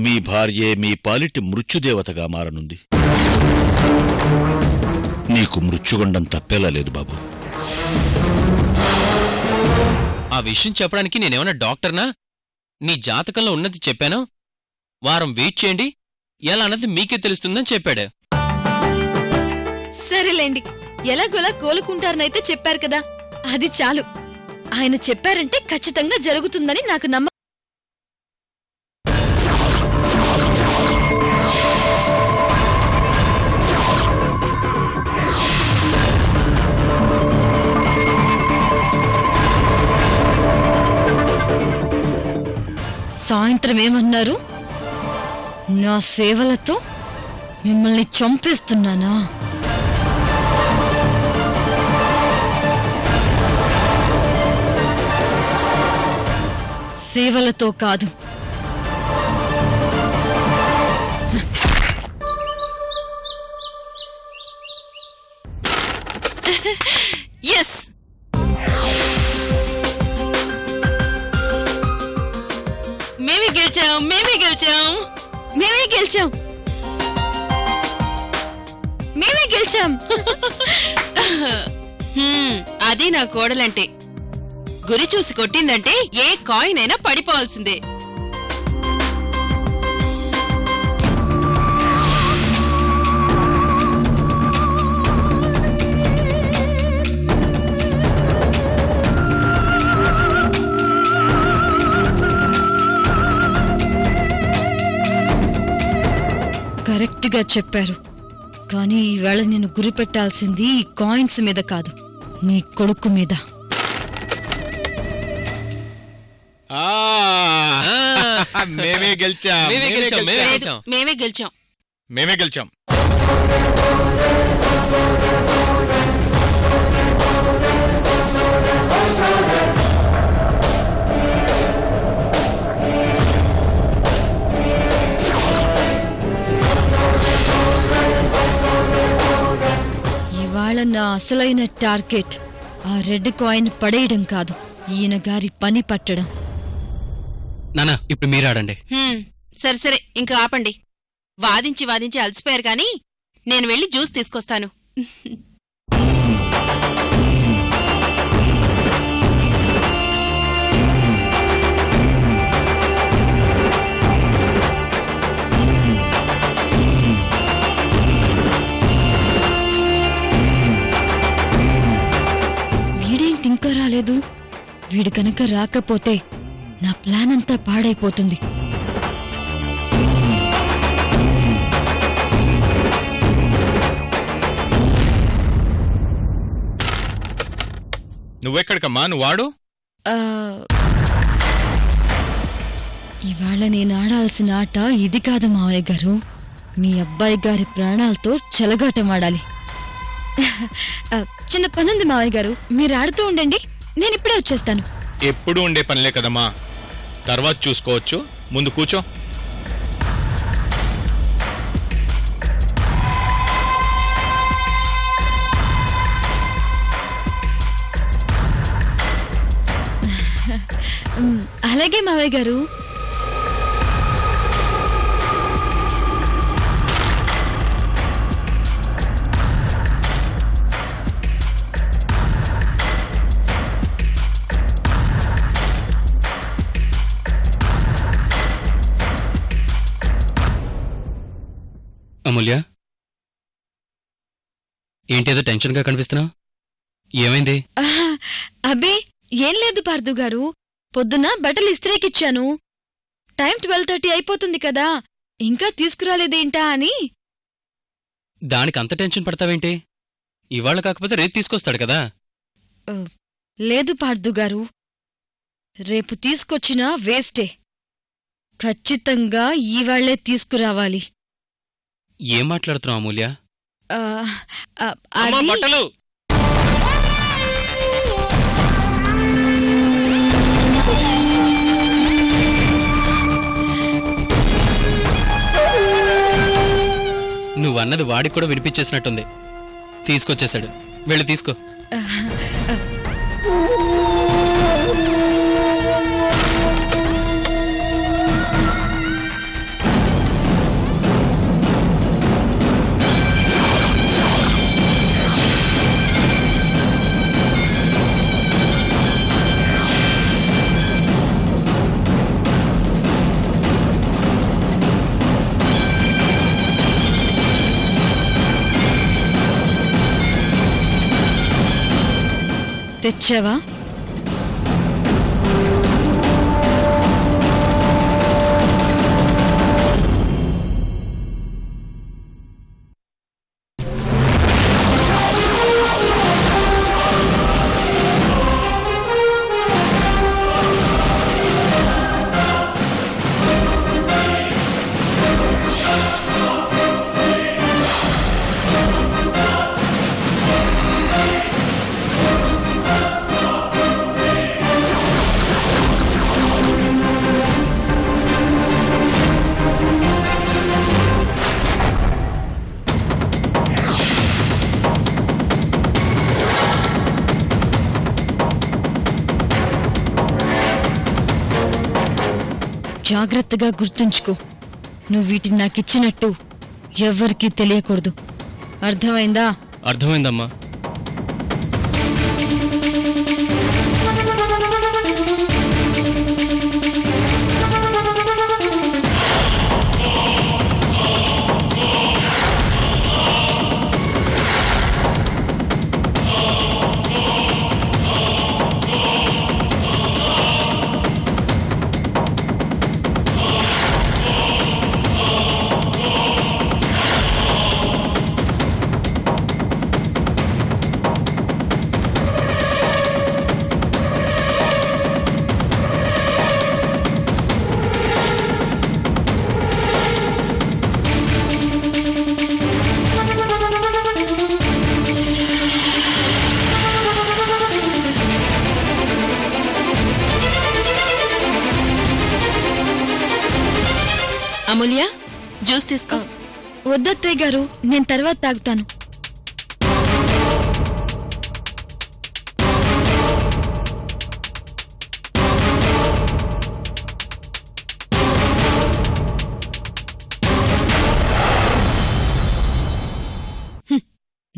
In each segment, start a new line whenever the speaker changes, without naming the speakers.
మీ భార్యే మీ పాలిటి మృత్యుదేవతగా మారనుంది. నీకు మృత్యుగండం తప్పేలా లేదు బాబు.
ఆ విషయం చెప్పడానికి నేనేమన్నా డాక్టర్నా? నీ జాతకంలో ఉన్నది చెప్పాను. వారం వెయిట్ చేయండి, ఎలా అన్నది మీకే తెలుస్తుందని చెప్పాడు.
సరేలేండి, ఎలాగోలా కోలుకుంటారనైతే చెప్పారు కదా, అది చాలు. ఆయన చెప్పారంటే ఖచ్చితంగా జరుగుతుందని నాకు నమ్మకం. సాయంత్రం ఏమన్నారు? నా సేవలతో మిమ్మల్ని చంపేస్తున్నానా? సేవలతో కాదు, ఎస్, మేమే గెలిచాం, మేమే గెలిచాం, మేమే గెలిచాం, మేమే గెలిచాం.
అది నా కోడలంటే. గురి చూసి కొట్టిందంటే ఏ కాయిన్ అయినా పడిపోవాల్సిందే.
కరెక్ట్ గా చెప్పారు. కానీ ఈవేళ నేను గురి పెట్టాల్సింది ఈ కాయిన్స్ మీద కాదు, నీ కొడుకు మీద.
మేమే గెలిచాం,
మేమే గెలిచాం, మేమే
లేదు,
గెలిచాం.
మేమే గెలిచాం.
మేమే గెలిచాం.
ఇవాళ నా అసలైన టార్గెట్ ఆ రెడ్ కాయిన్ పడేయడం కాదు, ఈయన గారి పని పట్టడం.
నానా, ఇప్పుడు మీరాడండి.
సరే సరే, ఇంకా ఆపండి. వాదించి వాదించి అలసిపోయారు కానీ నేను వెళ్ళి జ్యూస్ తీసుకొస్తాను.
వీడేంటి ఇంకా రాలేదు? వీడు కనుక రాకపోతే నా ప్లాన్ అంతా పాడైపోతుంది.
నువ్వెక్కడికమ్మా? నువ్వు వాడు.
ఆ, ఇవాళ నేను ఆడాల్సిన ఆట ఇది కాదు మావయ్య గారు. మీ అబ్బాయి గారి ప్రాణాలతో చెలగాటమాడాలి. చిన్న పనుంది మావయ్య గారు, మీరు ఆడుతూ ఉండండి, నేను ఇప్పుడే వచ్చేస్తాను.
ఎప్పుడు ఉండే పనిలే కదమ్మా, తర్వాత చూసుకోవచ్చు. ముందు కూర్చో.
అలాగే మావయ్య గారు.
అమూల్య, ఏంటేదో టెన్షన్గా కనిపిస్తున్నావు? ఏమైంది?
అబ్బే ఏం లేదు పార్దు గారు, పొద్దున్న బట్టలు ఇస్త్రీకిచ్చాను. టైం 12:30 అయిపోతుంది కదా, ఇంకా తీసుకురాలేదేంటా అని.
దానికి అంత టెన్షన్ పడతావేంటి? ఇవాళ కాకపోతే రేపు తీసుకొస్తాడు కదా.
లేదు పార్దు గారు, రేపు తీసుకొచ్చినా వేస్టే. ఖచ్చితంగా ఈవాళ్లే తీసుకురావాలి.
ఏం మాట్లాడుతున్నావు అమూల్య?
అమ్మా, బట్టలు.
నువ్వన్నది వాడికి కూడా వినిపించేసినట్టుంది. తీసుకొచ్చేశాడు, వెళ్ళి తీసుకో.
తెచ్చావా? జాగ్రత్తగా గుర్తుంచుకో. నువ్వు వీటిని నాకిచ్చినట్టు ఎవ్వరికీ తెలియకూడదు. అర్థమైందా?
అర్థమైందమ్మా.
అమూల్య, జ్యూస్ తీసుకో.
వద్దత్తయ్య గారు, నేను తర్వాత తాగుతాను.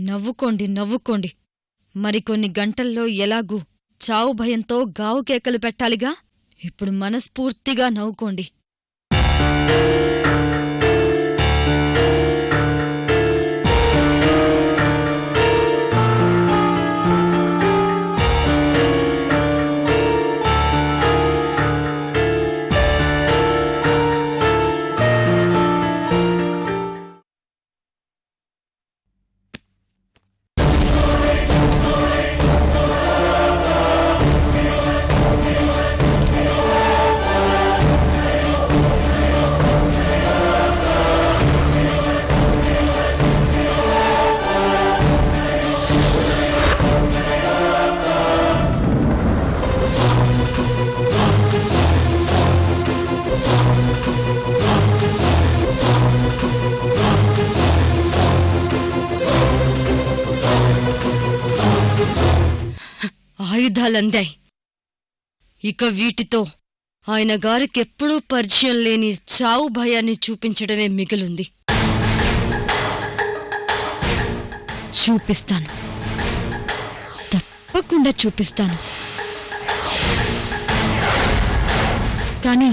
నవ్వుకోండి నవ్వుకోండి. మరికొన్ని గంటల్లో ఎలాగూ చావు భయంతో గావు కేకలు పెట్టాలిగా. ఇప్పుడు మనస్ఫూర్తిగా నవ్వుకోండి. ఆయుధాలందాయి. ఇక వీటితో ఆయన గారికెప్పుడూ పరిచయం లేని చావు భయాన్ని చూపించడమే మిగిలుంది. చూపిస్తాను, తప్పకుండా చూపిస్తాను. కానీ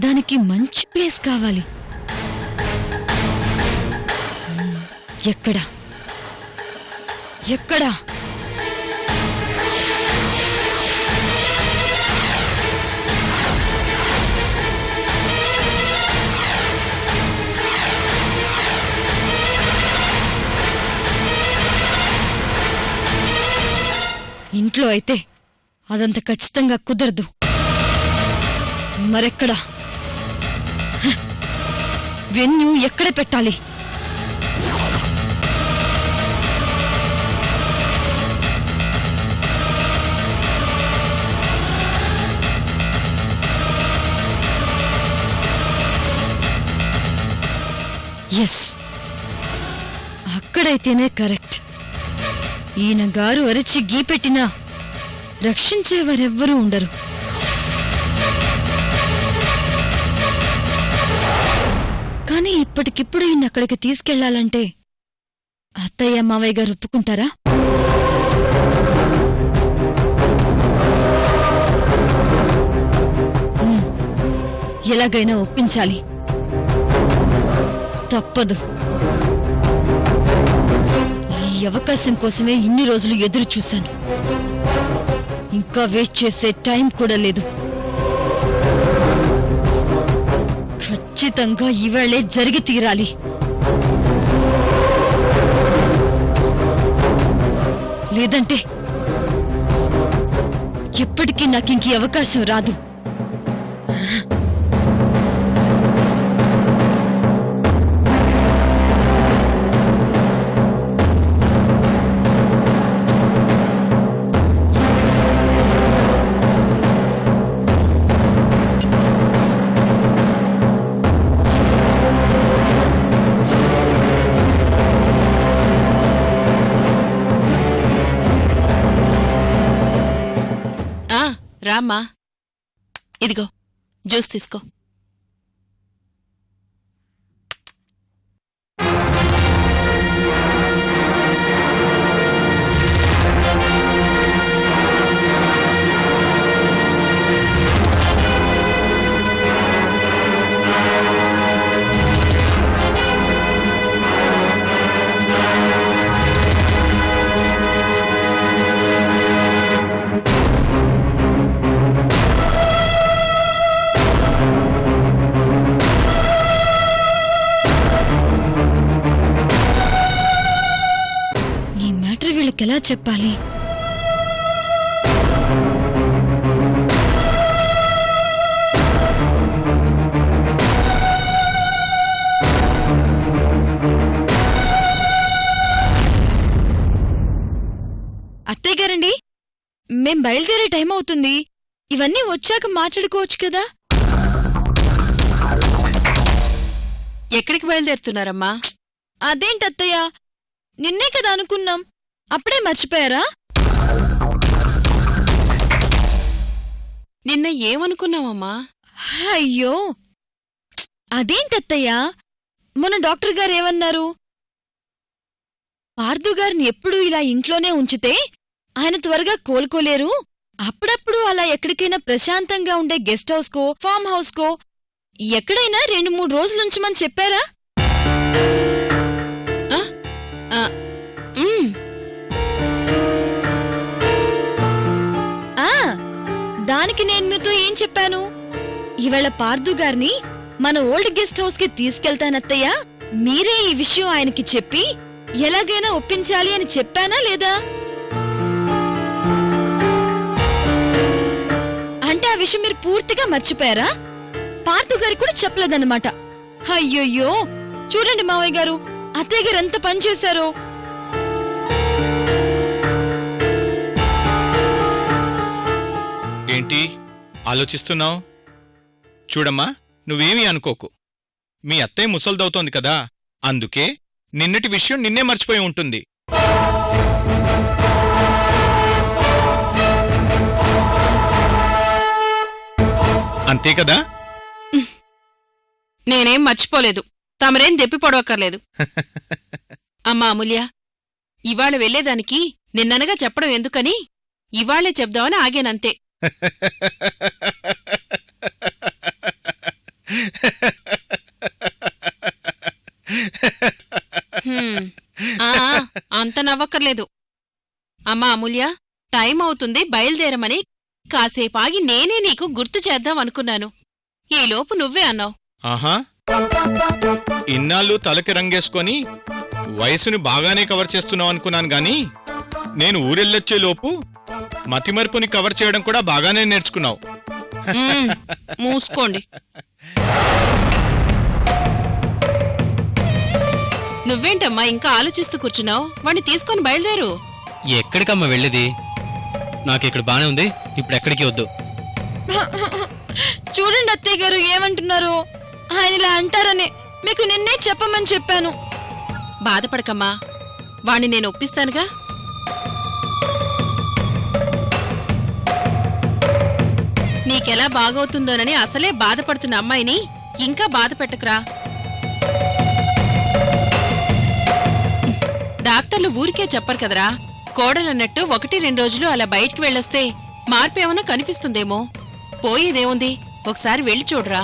దానికి మంచి ప్లేస్ కావాలి. ఎక్కడా ఎక్కడా? ఇంట్లో అయితే అదంత ఖచ్చితంగా కుదరదు. మరెక్కడా? వెన్యూ ఎక్కడ పెట్టాలి? ఎస్, అక్కడైతేనే కరెక్ట్. ఈయన గారు అరిచి గీపెట్టినా రక్షించేవారెవ్వరూ ఉండరు. కానీ ఇప్పటికిప్పుడు ఈయన అక్కడికి తీసుకెళ్లాలంటే అత్తయ్య మావయ్య గారు ఒప్పుకుంటారా? ఎలాగైనా ఒప్పించాలి. తప్పదు. ఈ అవకాశం కోసమే ఇన్ని రోజులు ఎదురు చూశాను. ఇంకా వేస్ట్ చేసే టైం కూడా లేదు. ఖచ్చితంగా ఇవాళే జరిగి తీరాలి. లేదంటే ఎప్పటికీ నాకింక ఈ అవకాశం రాదు.
రామ్మా, ఇదిగో జ్యూస్ తీసుకో.
వీళ్ళకెలా చెప్పాలి? అత్తయ్య గారండి, మేం బయలుదేరే టైం అవుతుంది. ఇవన్నీ వచ్చాక మాట్లాడుకోవచ్చు కదా.
ఎక్కడికి బయలుదేరుతున్నారమ్మా?
అదేంటత్తయ్య, నిన్నే కదా అనుకున్నాం, అప్పుడే మర్చిపోయారా?
నిన్న ఏమనుకున్నావమ్మా?
అయ్యో, అదేంటత్తయ్యా, మొన్న డాక్టర్ గారు ఏమన్నారు? పార్థు గారిని ఎప్పుడూ ఇలా ఇంట్లోనే ఉంచితే ఆయన త్వరగా కోలుకోలేరు, అప్పుడప్పుడు అలా ఎక్కడికైనా ప్రశాంతంగా ఉండే గెస్ట్ హౌస్కో ఫామ్ హౌస్కో ఎక్కడైనా 2-3 రోజులుంచమని చెప్పారా? దానికి నేను మీతో ఏం చెప్పాను? ఇవాళ పార్థు గారిని మన ఓల్డ్ గెస్ట్ హౌస్ కి తీసుకెళ్తానత్తయ్య, మీరే ఈ విషయం ఆయనకి చెప్పి ఎలాగైనా ఒప్పించాలి అని చెప్పానా లేదా? అంటే ఆ విషయం మీరు పూర్తిగా మర్చిపోయారా? పార్థు గారికి కూడా చెప్పలేదన్నమాట. అయ్యోయ్యో, చూడండి మావయ్య గారు, అత్తయ్య గారు ఎంత పనిచేశారో.
ఏంటి ఆలోచిస్తున్నావు? చూడమ్మా, నువ్వేమీ అనుకోకు. మీ అత్తయ్య ముసల్దవుతోంది కదా, అందుకే నిన్నటి విషయం నిన్నే మర్చిపోయి ఉంటుంది. అంతే కదా?
నేనేం మర్చిపోలేదు, తమరేం దెప్పిపడవక్కర్లేదు. అమ్మా అమూల్య, ఇవాళ వెళ్లేదానికి నిన్ననగా చెప్పడం ఎందుకని ఇవాళ్లే చెప్దామని ఆగానంతే. అంత నవ్వక్కర్లేదు. అమ్మా అమూల్య, టైం అవుతుంది, బయలుదేరమని కాసేపాగి నేనే నీకు గుర్తు చేద్దాం అనుకున్నాను. ఈలోపు నువ్వే అన్నావు.
ఆహా, ఇన్నాళ్ళు తలకి రంగేసుకొని వయసుని బాగానే కవర్ చేస్తున్నావు అనుకున్నాను గాని, నేను ఊరెళ్ళొచ్చేలోపు మతిమరుపుని కవర్ చేయడం కూడా బాగానే నేర్చుకున్నావు.
మూసుకోండి. నువ్వేంటమ్మా ఇంకా ఆలోచిస్తూ కూర్చున్నావు? వాణ్ణి తీసుకొని బయలుదేరు.
ఎక్కడికమ్మా వెళ్ళేది? నాకిక్కడ బానే ఉంది, ఇప్పుడు ఎక్కడికి వద్దు.
చూడండి అత్తయ్య గారు ఏమంటున్నారు. ఆయన ఇలా అంటారని మీకు నిన్నే చెప్పమని చెప్పాను.
బాధపడకమ్మా, వాణ్ణి నేను ఒప్పిస్తానుగా. నీకెలా బాగవుతుందోనని అసలే బాధపడుతున్న అమ్మాయిని ఇంకా బాధ పెట్టకురా. డాక్టర్లు ఊరికే చెప్పరు కదరా. కోడలన్నట్టు 1-2 రోజులు అలా బయటికి వెళ్ళొస్తే మార్పేమన్నా కనిపిస్తుందేమో. పోయేదేముంది, ఒకసారి వెళ్ళి చూడరా.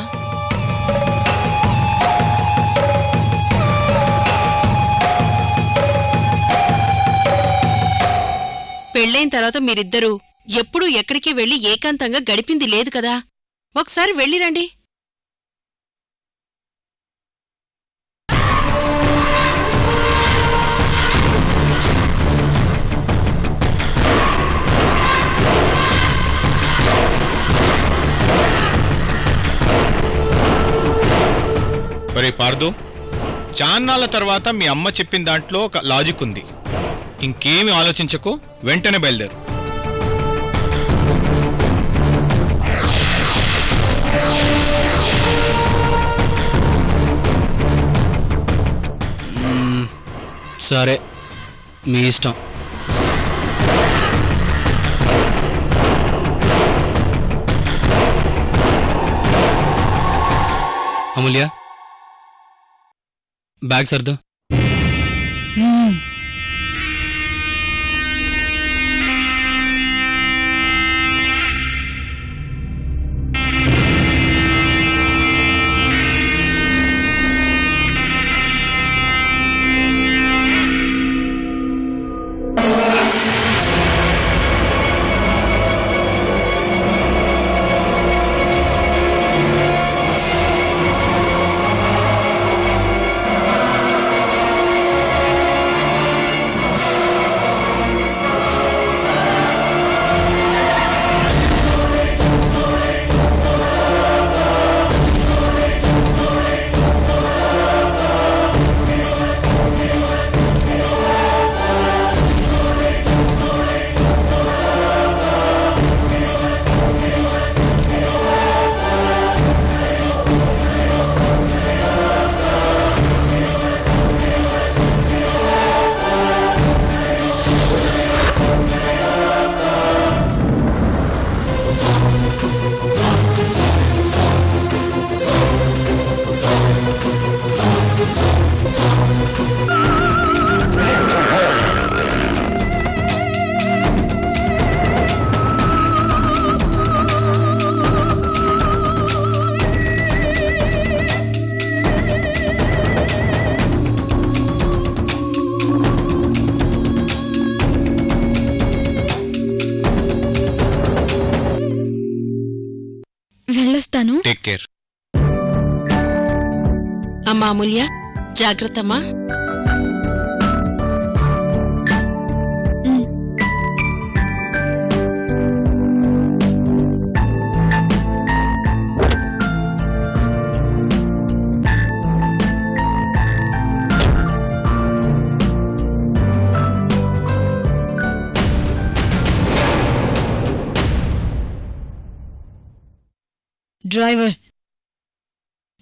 పెళ్ళైన తర్వాత మీరిద్దరూ ఎప్పుడూ ఎక్కడికి వెళ్లి ఏకాంతంగా గడిపింది లేదు కదా. ఒకసారి వెళ్ళిరండి.
ఒరే పార్దు, చాన్నాళ్ళ తర్వాత మీ అమ్మ చెప్పిన దాంట్లో ఒక లాజిక్ ఉంది. ఇంకేమి ఆలోచించకు, వెంటనే బయలుదేరు.
సరే, మీ ఇష్టం. అమూల్య, బ్యాగ్ సర్దు.
వెళ్ళొస్తాను.
Take care.
అమ్మా అమూల్య, జాగ్రత్తమ్మా.
డ్రైవర్,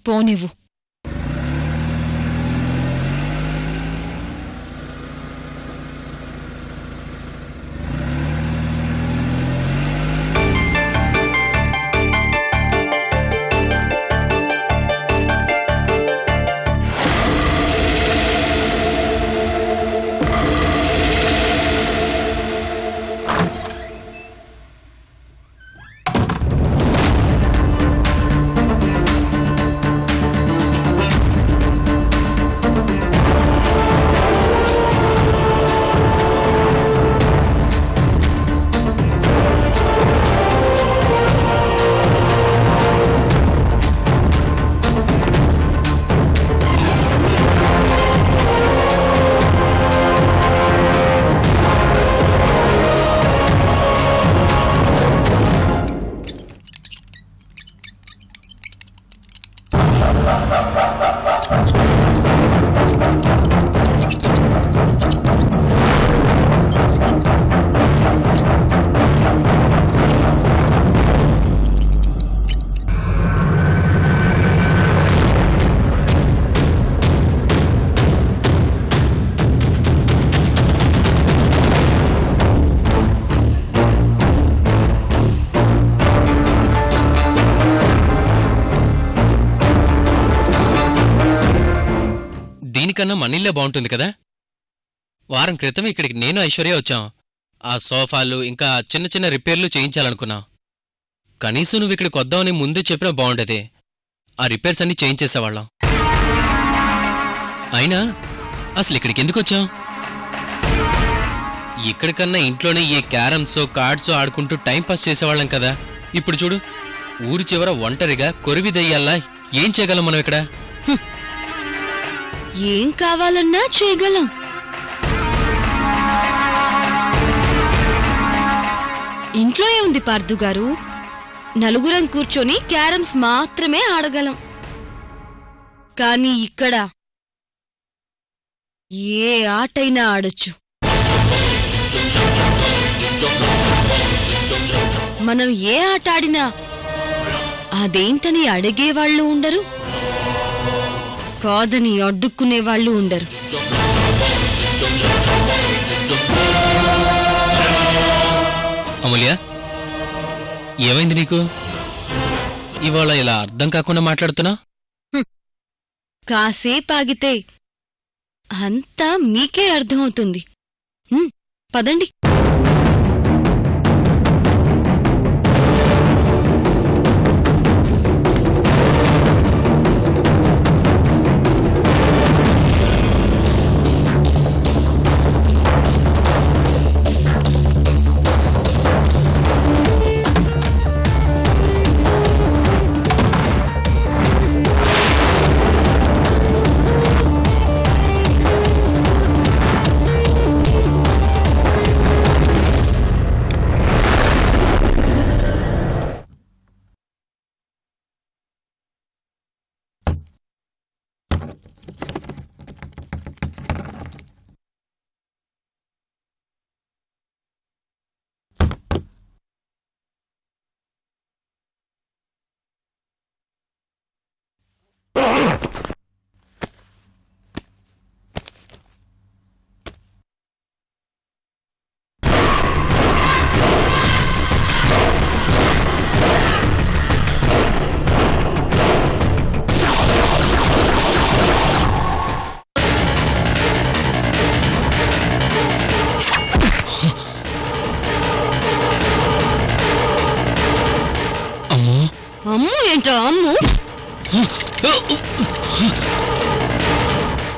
పోనివ్వు.
దీనికన్నా మనీళ్ళే బాగుంటుంది కదా. వారం క్రితం ఇక్కడికి నేను ఐశ్వర్య వచ్చాం. ఆ సోఫాలు ఇంకా చిన్న చిన్న రిపేర్లు చేయించాలనుకున్నాం. కనీసం నువ్వు ఇక్కడికి వద్దామని ముందే చెప్పినా బాగుండేది. ఆ రిపేర్స్ అన్నీ చేయించేసేవాళ్ళం. అయినా అసలు ఇక్కడికి ఎందుకు వచ్చాం? ఇక్కడికన్నా ఇంట్లోనే ఈ క్యారమ్స్ కార్డ్స్ ఆడుకుంటూ టైం పాస్ చేసేవాళ్ళం కదా. ఇప్పుడు చూడు, ఊరి చివర ఒంటరిగా కొరివి దయ్యాల్లా ఏం చేయగలం మనం ఇక్కడ?
ఏం కావాలన్నా చేయగలం. ఇంట్లో ఏముంది పార్థు గారు, నలుగురం కూర్చొని క్యారమ్స్ మాత్రమే ఆడగలం. కానీ ఇక్కడ ఏ ఆటైనా ఆడొచ్చు. మనం ఏ ఆట ఆడినా అదేంటని అడిగేవాళ్లు ఉండరు, కాదని అడ్డుకునేవాళ్లు ఉండరు.
అమూల్య, ఏమైంది నీకు? ఇవాళ ఇలా అర్థం కాకుండా మాట్లాడుతున్నా?
కాసేపు ఆగితే అంతా మీకే అర్థమవుతుంది. పదండి.
అమ్మో,
అమ్ము ఏంటో అమ్ము.